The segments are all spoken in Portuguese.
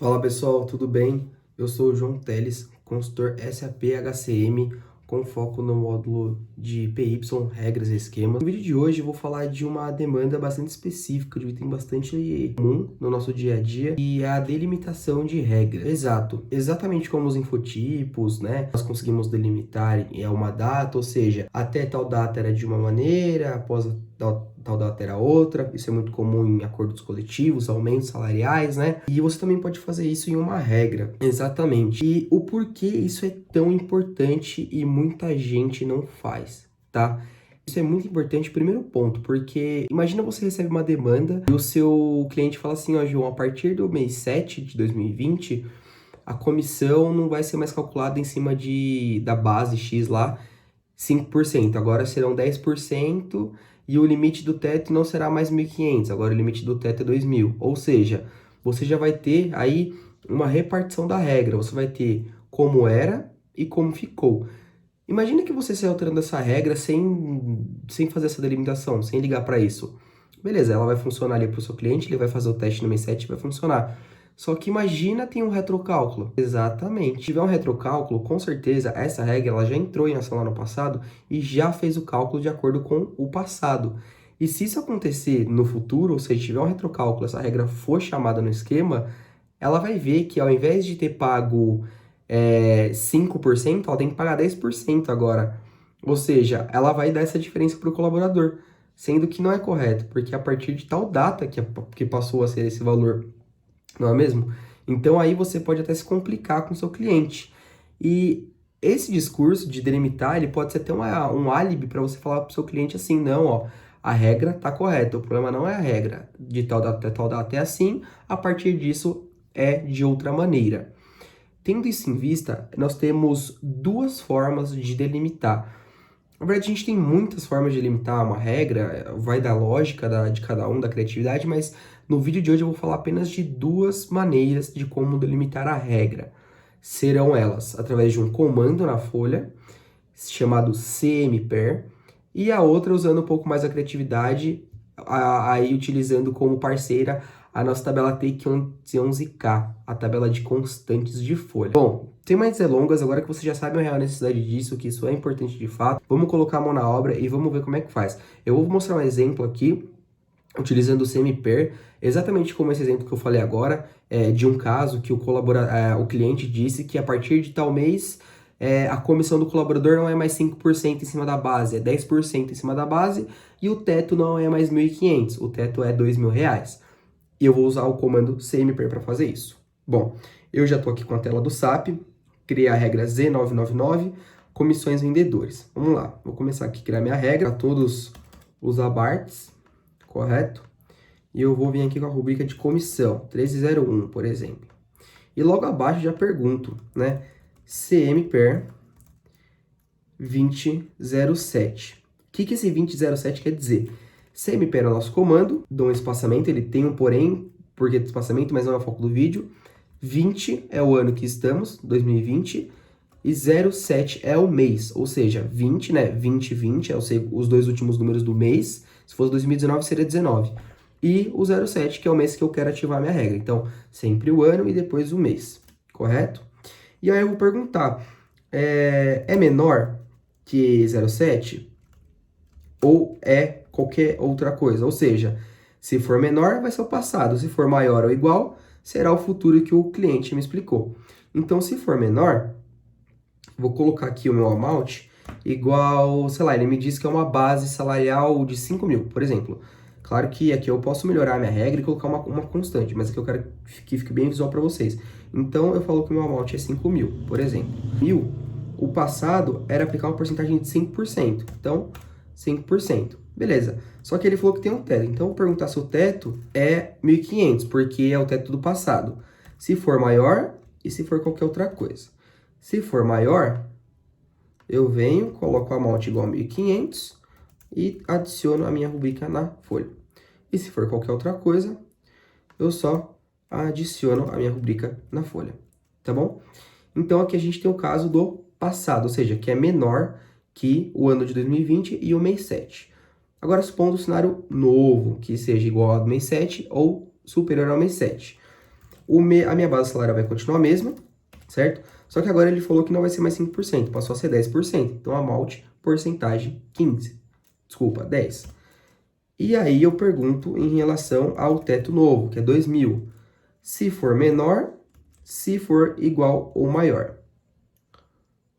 Fala pessoal, tudo bem? Eu sou o João Teles, consultor SAP HCM com foco no módulo de PY, regras e esquemas. No vídeo de hoje eu vou falar de uma demanda bastante específica, de um item bastante comum no nosso dia a dia, e é a delimitação de regras. Exatamente como os infotipos, né? Nós conseguimos delimitar uma data, ou seja, até tal data era de uma maneira, após tal data era outra. Isso é muito comum em acordos coletivos, aumentos salariais, né? E você também pode fazer isso em uma regra. Exatamente. E o porquê isso é tão importante e muita gente não faz, tá? Isso é muito importante, primeiro ponto, porque imagina você recebe uma demanda e o seu cliente fala assim, ó, João, a partir do mês 7 de 2020, a comissão não vai ser mais calculada em cima da base X lá, 5%. Agora serão 10% e o limite do teto não será mais 1.500, agora o limite do teto é 2.000. Ou seja, você já vai ter aí uma repartição da regra. Você vai ter como era e como ficou. Imagina que você saia alterando essa regra sem fazer essa delimitação, sem ligar para isso. Beleza, ela vai funcionar ali para o seu cliente, ele vai fazer o teste no mês 7 e vai funcionar. Só que imagina tem um retrocálculo. Exatamente. Se tiver um retrocálculo, com certeza essa regra ela já entrou em ação lá no passado e já fez o cálculo de acordo com o passado. E se isso acontecer no futuro, ou seja, tiver um retrocálculo, essa regra for chamada no esquema, ela vai ver que ao invés de ter pago 5%, ela tem que pagar 10% agora. Ou seja, ela vai dar essa diferença para o colaborador, sendo que não é correto, porque a partir de tal data que passou a ser esse valor, não é mesmo? Então aí você pode até se complicar com o seu cliente. E esse discurso de delimitar, ele pode ser até um álibi para você falar para o seu cliente assim, não, ó, a regra tá correta, o problema não é a regra, de tal data até tal data é assim, a partir disso é de outra maneira. Tendo isso em vista, nós temos duas formas de delimitar. Na verdade, a gente tem muitas formas de delimitar uma regra, vai da lógica de cada um, da criatividade, mas no vídeo de hoje eu vou falar apenas de duas maneiras de como delimitar a regra. Serão elas através de um comando na folha, chamado cmper, e a outra usando um pouco mais a criatividade, aí utilizando como parceira a nossa tabela Take11K, a tabela de constantes de folha. Bom, sem mais delongas, agora que você já sabe a real necessidade disso, que isso é importante de fato, vamos colocar a mão na obra e vamos ver como é que faz. Eu vou mostrar um exemplo aqui, utilizando o semi-pair, exatamente como esse exemplo que eu falei agora, de um caso que o cliente disse que a partir de tal mês a comissão do colaborador não é mais 5% em cima da base, é 10% em cima da base, e o teto não é mais 1.500, o teto é R$ 2.000. E eu vou usar o comando cmper para fazer isso. Bom, eu já estou aqui com a tela do SAP, criei a regra Z999, comissões vendedores. Vamos lá, vou começar aqui a criar minha regra para todos os abartes, correto? E eu vou vir aqui com a rubrica de comissão, 1301, por exemplo. E logo abaixo já pergunto, né? CMPER 2007. O que esse 2007 quer dizer? CMPER é o nosso comando, dou um espaçamento, ele tem um porém, porque de espaçamento, mas não é o foco do vídeo. 20 é o ano que estamos, 2020, e 07 é o mês, ou seja, 20, né? 2020 é os dois últimos números do mês. Se fosse 2019, seria 19. E o 07, que é o mês que eu quero ativar a minha regra. Então, sempre o ano e depois o mês, correto? E aí eu vou perguntar, é menor que 07? Ou é qualquer outra coisa? Ou seja, se for menor, vai ser o passado. Se for maior ou igual, será o futuro que o cliente me explicou. Então, se for menor, vou colocar aqui o meu amount igual, sei lá, ele me diz que é uma base salarial de 5.000, por exemplo. Claro que aqui eu posso melhorar a minha regra e colocar uma constante, mas aqui eu quero que fique bem visual para vocês. Então, eu falo que o meu amount é 5.000, por exemplo. 1.000, o passado era aplicar uma porcentagem de 5%. Então, 5%. Beleza. Só que ele falou que tem um teto. Então, eu vou perguntar se o teto é 1.500, porque é o teto do passado. Se for maior e se for qualquer outra coisa. Se for maior, eu venho, coloco a amount igual a 1.500 e adiciono a minha rubrica na folha. E se for qualquer outra coisa, eu só adiciono a minha rubrica na folha, tá bom? Então aqui a gente tem o caso do passado, ou seja, que é menor que o ano de 2020 e o mês 7. Agora, supondo um cenário novo, que seja igual ao do mês 7 ou superior ao mês 7. A minha base salarial vai continuar a mesma, certo? Só que agora ele falou que não vai ser mais 5%, passou a ser 10%. Então, amount, porcentagem, 15. Desculpa, 10. E aí eu pergunto em relação ao teto novo, que é 2.000. Se for menor, se for igual ou maior.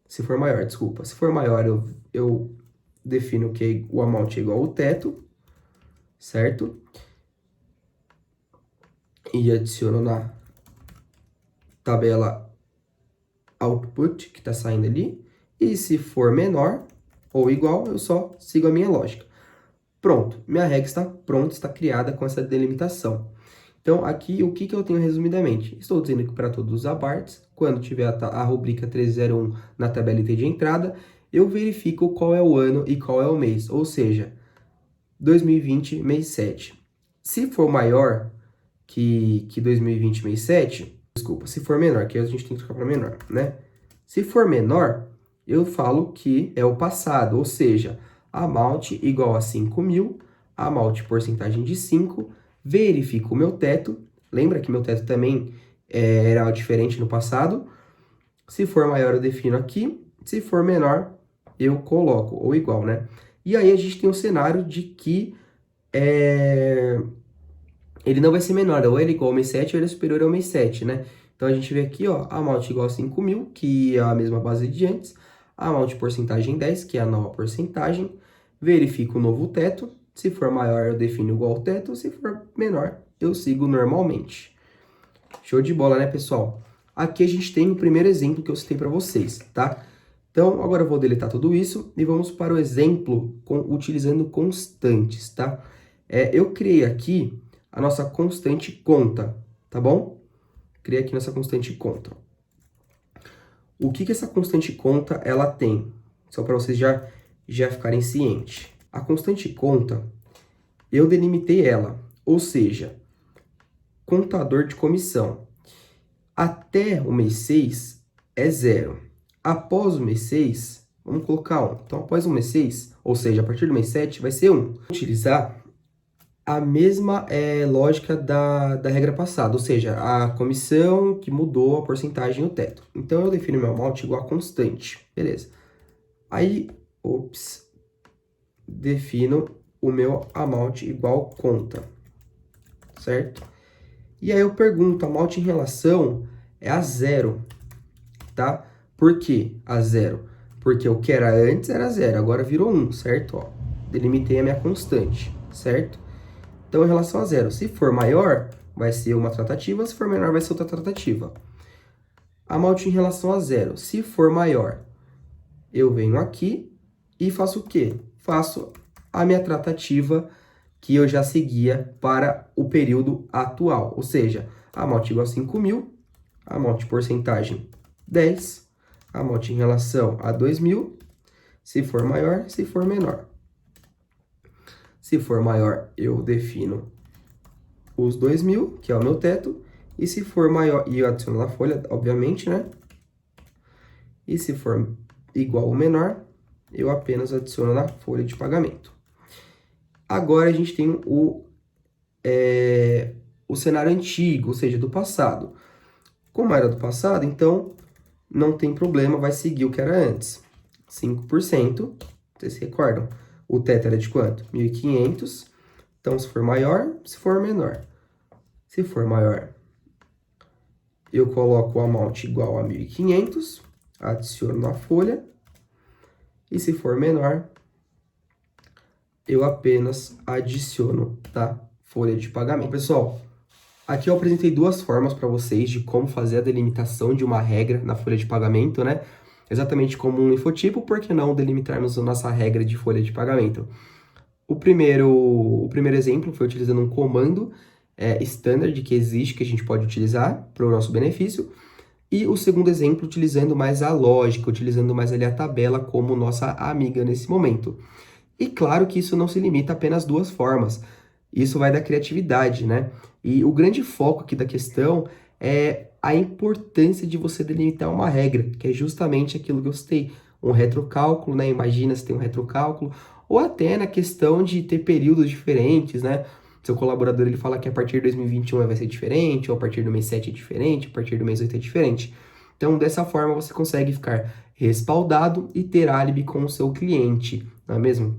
Se for maior, desculpa. Se for maior, eu defino que o amount é igual ao teto, certo? E adiciono na tabela output, que está saindo ali. E se for menor ou igual, eu só sigo a minha lógica. Pronto, minha regra está pronta, está criada com essa delimitação. Então, aqui, o que eu tenho resumidamente? Estou dizendo que para todos os abarts, quando tiver a rubrica 1301 na tabela item de entrada, eu verifico qual é o ano e qual é o mês, ou seja, 2020, mês 7. Se for maior que 2020, mês 7, desculpa, se for menor, que a gente tem que trocar para menor, né? Se for menor, eu falo que é o passado, ou seja, amount igual a 5.000, amount porcentagem de 5, verifico o meu teto, lembra que meu teto também era diferente no passado, se for maior eu defino aqui, se for menor eu coloco, ou igual, né? E aí a gente tem um cenário de que ele não vai ser menor, ou ele é igual ao mês 7 ou ele é superior ao mês 7, né? Então a gente vê aqui, ó, amount igual a 5.000, que é a mesma base de antes, amount porcentagem 10, que é a nova porcentagem, verifico o novo teto, se for maior eu defino igual ao teto, se for menor eu sigo normalmente. Show de bola, né, pessoal? Aqui a gente tem o primeiro exemplo que eu citei para vocês, tá? Então, agora eu vou deletar tudo isso e vamos para o exemplo utilizando constantes, tá? Eu criei aqui a nossa constante conta, tá bom? Criei aqui nossa constante conta. O que essa constante conta ela tem? Só para vocês já ficarem cientes. A constante conta, eu delimitei ela, ou seja, contador de comissão. Até o mês 6 é 0. Após o mês 6, vamos colocar 1. Então, após o mês 6, ou seja, a partir do mês 7, vai ser 1. Vou utilizar a mesma lógica da regra passada, ou seja, a comissão que mudou a porcentagem e o teto. Então, eu defino meu amount igual a constante. Beleza. Aí, defino o meu amount igual conta, certo? E aí eu pergunto, amount em relação é a 0, tá? Por que a 0? Porque o que era antes era 0, agora virou 1, certo? Ó, delimitei a minha constante, certo? Então, em relação a 0, se for maior, vai ser uma tratativa, se for menor, vai ser outra tratativa. Amount em relação a 0, se for maior, eu venho aqui e faço o quê? Faço a minha tratativa que eu já seguia para o período atual, ou seja, amount igual a 5.000, amount porcentagem 10, amount em relação a 2.000, se for maior, se for menor. Se for maior, eu defino os 2.000, que é o meu teto, e se for maior, e eu adiciono na folha, obviamente, né? E se for igual ou menor, eu apenas adiciono na folha de pagamento. Agora a gente tem o cenário antigo, ou seja, do passado. Como era do passado, então não tem problema, vai seguir o que era antes. 5%, vocês se recordam? O teto era de quanto? 1.500. Então, se for maior, se for menor. Se for maior, eu coloco o amount igual a 1.500, adiciono na folha. E se for menor, eu apenas adiciono na folha de pagamento. Pessoal, aqui eu apresentei duas formas para vocês de como fazer a delimitação de uma regra na folha de pagamento, né? Exatamente como um infotipo, por que não delimitarmos a nossa regra de folha de pagamento? O primeiro exemplo foi utilizando um comando standard que existe, que a gente pode utilizar para o nosso benefício. E o segundo exemplo, utilizando mais a lógica, utilizando mais ali a tabela como nossa amiga nesse momento. E claro que isso não se limita a apenas duas formas. Isso vai da criatividade, né? E o grande foco aqui da questão é a importância de você delimitar uma regra, que é justamente aquilo que eu citei, um retrocálculo, né? Imagina se tem um retrocálculo, ou até na questão de ter períodos diferentes, né? seu colaborador ele fala que a partir de 2021 vai ser diferente, ou a partir do mês 7 é diferente, a partir do mês 8 é diferente. Então, dessa forma, você consegue ficar respaldado e ter álibi com o seu cliente, não é mesmo?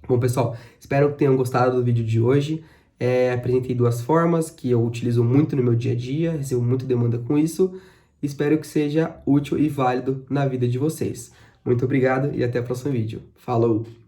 Bom, pessoal, espero que tenham gostado do vídeo de hoje. Apresentei duas formas que eu utilizo muito no meu dia a dia, recebo muita demanda com isso. Espero que seja útil e válido na vida de vocês. Muito obrigado e até o próximo vídeo. Falou!